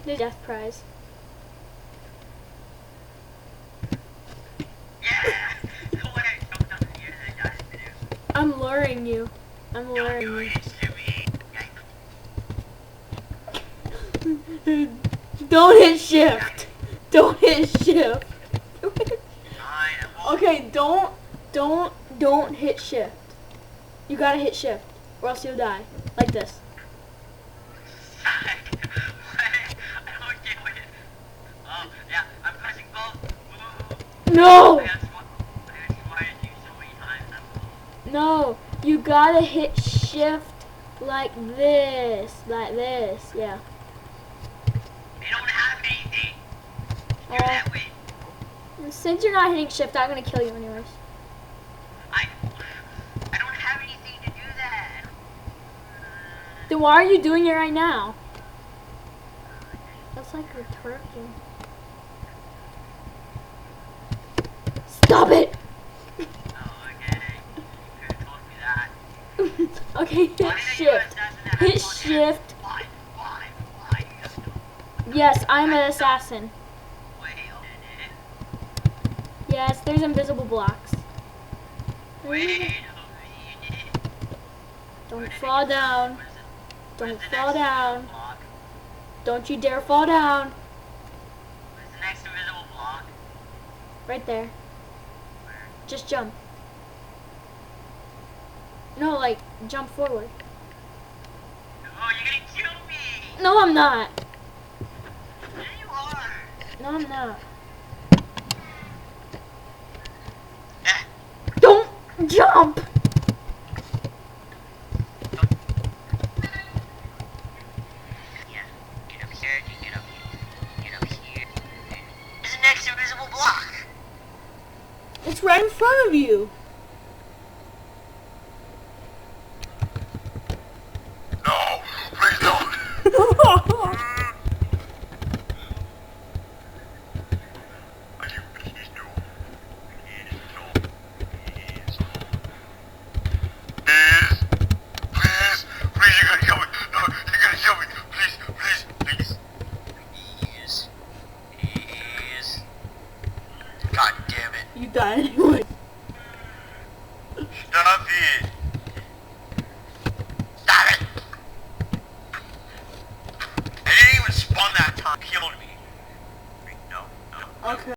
The death prize. Yeah! The way I jumped up here and I died in the I'm luring you. I'm luring Don't do you. it to me. Don't hit shift. Don't hit shift. Okay, don't hit shift. You gotta hit shift, or else you'll die. Like this. I don't get what it. Oh, yeah, I'm pressing both. No! I got swatted you so many times. No, you gotta hit shift like this. Like this, yeah. They don't have anything. Do that with. Since you're not hitting shift, I'm gonna kill you anyways. I don't have anything to do that. Then why are you doing it right now? That's like you're twerking. Stop it! Oh, okay. You could have told me that. Okay, hit shift. Hit shift. Why? Yes, I'm an assassin. Wait a minute. Yes, there's invisible blocks. Wait a minute. Don't fall down. What is it? Don't Where's the fall next down. invisible block? Don't you dare fall down. Where's the next invisible block? Right there. Where? Just jump. No, like, jump forward. Oh, you're gonna kill me! No, I'm not. Yeah, you are! No, I'm not. Eh. Don't jump! Yeah, get up here, get up here, get up here. There's the next invisible block! It's right in front of you. No, please don't. Please do. Please don't. Please, you're gonna kill me. No, you're gonna kill me. Please. Please. God damn it. You died anyway. Stop it. Stop it. I didn't even spawn that time. Killed me. No. Okay.